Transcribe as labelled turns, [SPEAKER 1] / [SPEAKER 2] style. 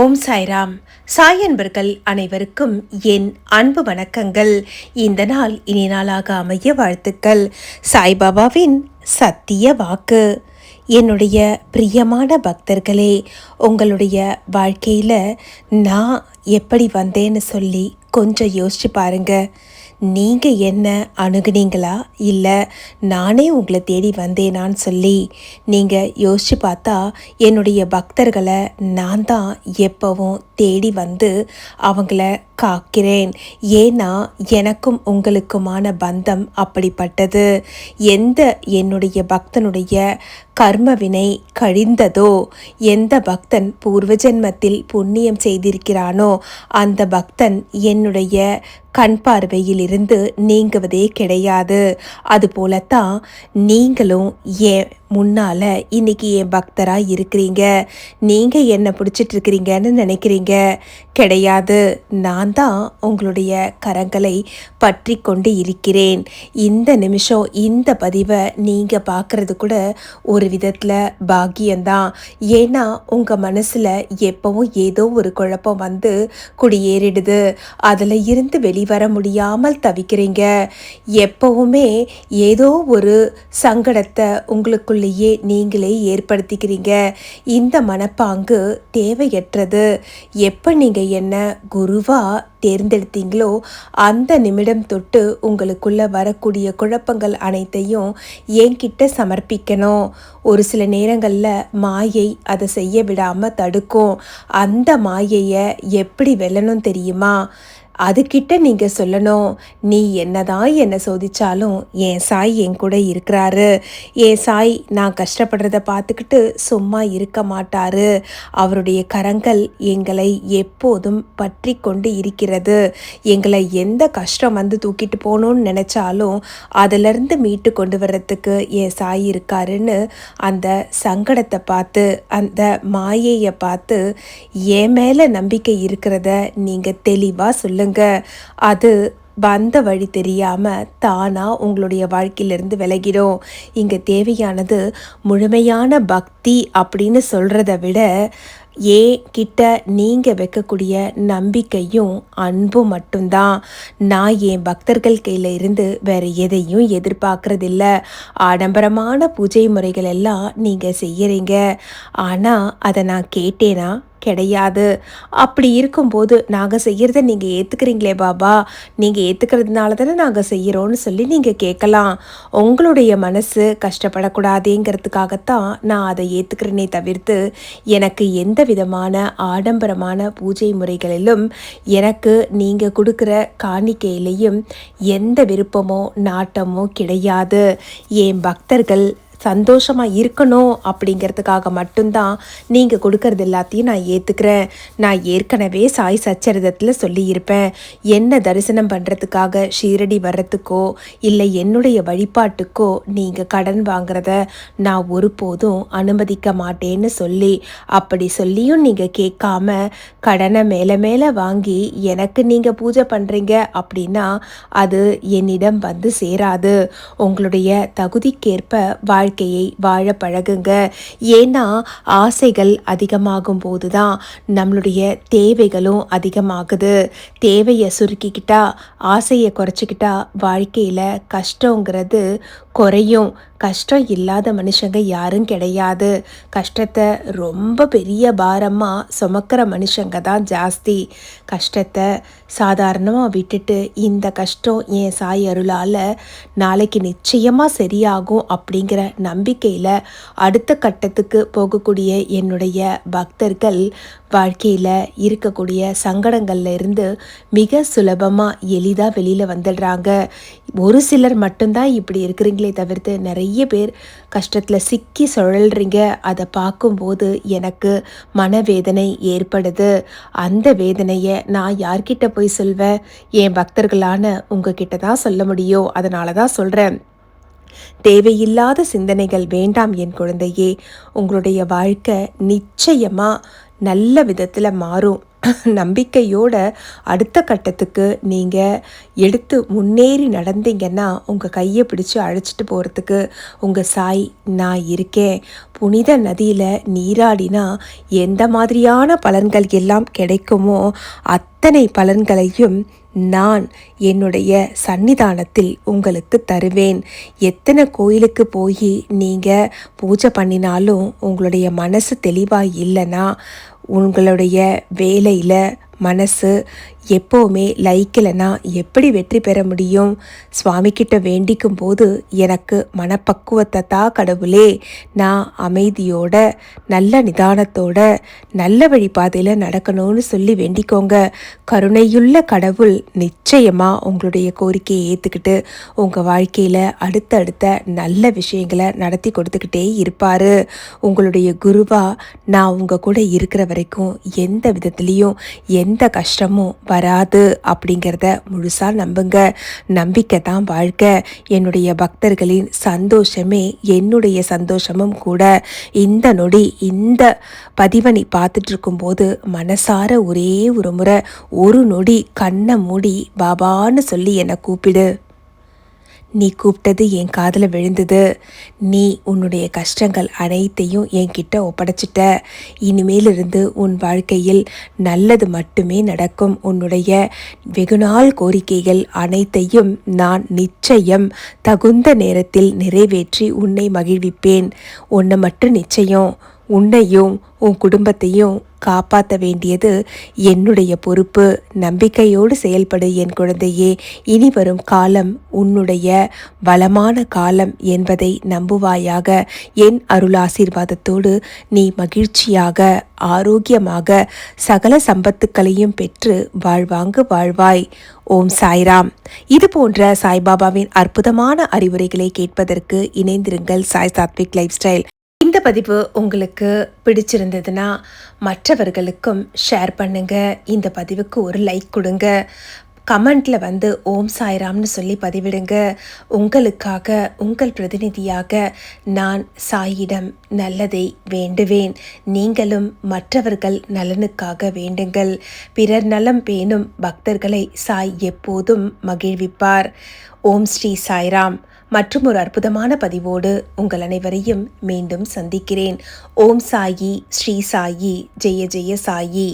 [SPEAKER 1] ஓம் சாய்ராம். சாய் அன்பர்கள் அனைவருக்கும் என் அன்பு வணக்கங்கள். இந்த நாள் இனி நாளாக அமைய வாழ்த்துக்கள். சாய்பாபாவின் சத்திய வாக்கு. என்னுடைய பிரியமான பக்தர்களே, உங்களுடைய வாழ்க்கையில் நான் எப்படி வந்தேன்னு சொல்லி கொஞ்சம் யோசிச்சு பாருங்க. நீங்கள் என்ன அணுகுனீங்களா, இல்லை நானே உங்களை தேடி வந்தேனான்னு சொல்லி நீங்கள் யோசிச்சு பார்த்தா, என்னுடைய பக்தர்களை நான் தான் எப்பவும் தேடி வந்து அவங்கள காக்கிறேன். ஏன்னா எனக்கும் உங்களுக்குமான பந்தம் அப்படிப்பட்டது. எந்த என்னுடைய பக்தனுடைய கர்மவினை கழிந்ததோ, எந்த பக்தன் பூர்வ ஜென்மத்தில் புண்ணியம் செய்திருக்கிறானோ அந்த பக்தன் என்னுடைய கண் பார்வையிலிருந்து நீங்குவதே கிடையாது. அதுபோலத்தான் நீங்களும் ஏன் முன்னால் இன்னைக்கு என் பக்தராக இருக்கிறீங்க. நீங்கள் என்ன பிடிச்சிட்டு இருக்கிறீங்கன்னு நினைக்கிறீங்க, கிடையாது. நான் தான் உங்களுடைய கரங்களை பற்றி கொண்டு இருக்கிறேன். இந்த நிமிஷம் இந்த பதிவை நீங்கள் பார்க்குறது கூட ஒரு விதத்தில் பாக்கியம்தான். ஏன்னா உங்கள் மனசில் எப்பவும் ஏதோ ஒரு குழப்பம் வந்து குடியேறிடுது. அதில் இருந்து வெளிவர முடியாமல் தவிக்கிறீங்க. எப்பவுமே ஏதோ ஒரு சங்கடத்தை உங்களுக்குள்ளேயே நீங்களே ஏற்படுத்திக்கிறீங்க. இந்த மனப்பாங்கு தேவையற்றது. எப்போ நீங்கள் என்ன குருவா தேர்ந்தெடுத்தீங்களோ அந்த நிமிடம் தொட்டு உங்களுக்குள்ள வரக்கூடிய குழப்பங்கள் அனைத்தையும் என்கிட்ட சமர்ப்பிக்கணும். ஒரு சில நேரங்களில் மாயை அதை செய்ய விடாமல் தடுக்கும். அந்த மாயையை எப்படி வெல்லணும் தெரியுமா? அதுக்கிட்ட நீங்கள் சொல்லணும், நீ என்னதான் என்னை சோதிச்சாலும் என் சாய் என் கூட இருக்கிறாரு. என் சாய் நான் கஷ்டப்படுறத பார்த்துக்கிட்டு சும்மா இருக்க மாட்டாரு. அவருடைய கரங்கள் எங்களை எப்போதும் பற்றி கொண்டு இருக்கிறது. எங்களை எந்த கஷ்டம் வந்து தூக்கிட்டு போகணும்னு நினச்சாலும் அதிலிருந்து மீட்டு கொண்டு வர்றதுக்கு என் சாய் இருக்காருன்னு அந்த சங்கடத்தை பார்த்து, அந்த மாயையை பார்த்து என் மேலே நம்பிக்கை இருக்கிறத நீங்கள் தெளிவாக சொல்லுங்க. அது வந்த வழி தெரியாமல் தானாக உங்களுடைய வாழ்க்கையிலிருந்து விலகிடும். இங்கே தேவையானது முழுமையான பக்தி அப்படின்னு சொல்கிறத விட கிட்ட நீங்கள் வைக்கக்கூடிய நம்பிக்கையும் அன்பும் மட்டும்தான். நான் என் பக்தர்கள் கையில் இருந்து வேறு எதையும் எதிர்பார்க்கறதில்ல. ஆடம்பரமான பூஜை முறைகள் எல்லாம் நீங்கள் செய்யறீங்க, ஆனால் அதை நான் கேட்டேனா? கிடையாது. அப்படி இருக்கும்போது நாங்கள் செய்கிறத நீங்கள் ஏற்றுக்கிறீங்களே பாபா, நீங்கள் ஏற்றுக்கிறதுனால தானே நாங்கள் செய்கிறோன்னு சொல்லி நீங்கள் கேட்கலாம். உங்களுடைய மனசு கஷ்டப்படக்கூடாதேங்கிறதுக்காகத்தான் நான் அதை ஏற்றுக்கிறேனே தவிர்த்து எனக்கு எந்த விதமான ஆடம்பரமான பூஜை முறைகளிலும், எனக்கு நீங்கள் கொடுக்குற காணிக்கையிலையும் எந்த விருப்பமோ நாட்டமோ கிடையாது. என் பக்தர்கள் சந்தோஷமாக இருக்கணும் அப்படிங்கிறதுக்காக மட்டும்தான் நீங்கள் கொடுக்கறது எல்லாத்தையும் நான் ஏற்றுக்கிறேன். நான் ஏற்கனவே சாய் சச்சரிதத்தில் சொல்லியிருப்பேன், என்ன தரிசனம் பண்ணுறதுக்காக ஷீரடி வர்றதுக்கோ இல்லை என்னுடைய வழிபாட்டுக்கோ நீங்கள் கடன் வாங்குறத நான் ஒருபோதும் அனுமதிக்க மாட்டேன்னு சொல்லி. அப்படி சொல்லியும் நீங்கள் கேட்காம கடனை மேலே மேலே வாங்கி எனக்கு நீங்கள் பூஜை பண்ணுறீங்க அப்படின்னா அது என்னிடம் வந்து சேராது. உங்களுடைய தகுதிக்கேற்ப வாழ்க்கையை வாழ பழகுங்க. ஏன்னா ஆசைகள் அதிகமாகும் போது தான் நம்மளுடைய தேவைகளும் அதிகமாகுது. தேவையை சுருக்கிக்கிட்டா, ஆசையை குறைச்சிக்கிட்டா வாழ்க்கையில் கஷ்டங்கிறது குறையும். கஷ்டம் இல்லாத மனுஷங்க யாரும் கிடையாது. கஷ்டத்தை ரொம்ப பெரிய பாரமாக சுமக்கிற மனுஷங்க தான் ஜாஸ்தி. கஷ்டத்தை சாதாரணமாக விட்டுட்டு இந்த கஷ்டம் என் சாய் அருளால் நாளைக்கு நிச்சயமாக சரியாகும் அப்படிங்கிற நம்பிக்கையில் அடுத்த கட்டத்துக்கு போகக்கூடிய என்னுடைய பக்தர்கள் வாழ்க்கையில் இருக்கக்கூடிய சங்கடங்கள்ல இருந்து மிக சுலபமாக எளிதாக வெளியில் வந்துடுறாங்க. ஒரு சிலர் மட்டும்தான் இப்படி இருக்கிறீங்களே தவிர்த்து நிறைய பேர் கஷ்டத்தில் சிக்கி சுழல்றீங்க. அதை பார்க்கும்போது எனக்கு மனவேதனை ஏற்படுது. அந்த வேதனையை நான் யார்கிட்ட போய் சொல்வேன்? என் பக்தர்களான உங்ககிட்ட தான் சொல்ல முடியும். அதனால தான் சொல்கிறேன், தேவையில்லாத சிந்தனைகள் வேண்டாம் என் குழந்தையே. உங்களுடைய வாழ்க்கை நிச்சயமாக நல்ல விதத்தில் மாறும். நம்பிக்கையோட அடுத்த கட்டத்துக்கு நீங்கள் எடுத்து முன்னேறி நடந்தீங்கன்னா உங்கள் கையை பிடிச்சு அழைச்சிட்டு போகிறதுக்கு உங்கள் சாய் நான் இருக்கேன். புனித நதியில் நீராடினா எந்த மாதிரியான பலன்கள் எல்லாம் கிடைக்குமோ அத்தனை பலன்களையும் நான் என்னுடைய சன்னிதானத்தில் உங்களுக்கு தருவேன். எத்தனை கோயிலுக்கு போய் நீங்கள் பூஜை பண்ணினாலும் உங்களுடைய மனசு தெளிவாக இல்லைன்னா, உங்களுடைய வேலையில் மனசு எப்போவுமே லைக்கலைன்னா எப்படி வெற்றி பெற முடியும்? சுவாமிக்கிட்ட வேண்டிக்கும் போது எனக்கு மனப்பக்குவத்தை தான் கடவுளே, நான் அமைதியோட நல்ல நிதானத்தோட நல்ல வழிபாதையில் நடக்கணும்னு சொல்லி வேண்டிக்கோங்க. கருணையுள்ள கடவுள் நிச்சயமாக உங்களுடைய கோரிக்கையை ஏற்றுக்கிட்டு உங்கள் வாழ்க்கையில் அடுத்தடுத்த நல்ல விஷயங்களை நடத்தி கொடுத்துக்கிட்டே இருப்பார். உங்களுடைய குருவா நான் உங்கள் கூட இருக்கிற வரைக்கும் எந்த விதத்துலேயும் எந்த கஷ்டமும் வராது அப்படிங்கிறத முழுசாக நம்புங்க. நம்பிக்கை தான் வாழ்க்கை. என்னுடைய பக்தர்களின் சந்தோஷமே என்னுடைய சந்தோஷமும் கூட. இந்த நொடி இந்த பதிவை நீ பார்த்துட்டு இருக்கும்போது மனசார ஒரே ஒரு முறை ஒரு நொடி கண்ணை மூடி பாபான்னு சொல்லி என்னை கூப்பிடு. நீ கூப்பிட்டது என் காதில் விழுந்தது. நீ உன்னுடைய கஷ்டங்கள் அனைத்தையும் என்கிட்ட ஒப்படைச்சிட்ட. இனிமேலிருந்து உன் வாழ்க்கையில் நல்லது மட்டுமே நடக்கும். உன்னுடைய வெகுநாள் கோரிக்கைகள் அனைத்தையும் நான் நிச்சயம் தகுந்த நேரத்தில் நிறைவேற்றி உன்னை மகிழ்விப்பேன். உன்னை மட்டும் நிச்சயம் உன்னையும் உன் குடும்பத்தையும் காப்பாற்ற வேண்டியது என்னுடைய பொறுப்பு. நம்பிக்கையோடு செயல்படு என் குழந்தையே. இனி வரும் காலம் உன்னுடைய வளமான காலம் என்பதை நம்புவாயாக. என் அருள் ஆசீர்வாதத்தோடு நீ மகிழ்ச்சியாக ஆரோக்கியமாக சகல சம்பத்துக்களையும் பெற்று வாழ்வாங்கு வாழ்வாய். ஓம் சாய்ராம். இது போன்ற சாய்பாபாவின் அற்புதமான அறிவுரைகளை கேட்பதற்கு இணைந்திருங்கள் சாய் சாத்விக் லைஃப் ஸ்டைல். இந்த பதிவு உங்களுக்கு பிடிச்சிருந்ததுன்னா மற்றவர்களுக்கும் ஷேர் பண்ணுங்கள். இந்த பதிவுக்கு ஒரு லைக் கொடுங்க. கமெண்ட்டில் ஓம் சாய்ராம்னு சொல்லி பதிவிடுங்க. உங்களுக்காக உங்கள் பிரதிநிதியாக நான் சாயிடம் நல்லதை வேண்டுவேன். நீங்களும் மற்றவர்கள் நலனுக்காக வேண்டுங்கள். பிறர் நலம் பேணும் பக்தர்களை சாய் எப்போதும் மகிழ்விப்பார். ஓம் ஸ்ரீ சாய்ராம். மற்றும் ஒரு அற்புதமான பதிவோடு உங்கள் அனைவரையும் மீண்டும் சந்திக்கிறேன். ஓம் சாயி, ஸ்ரீ சாயி, ஜெய ஜெய சாயி.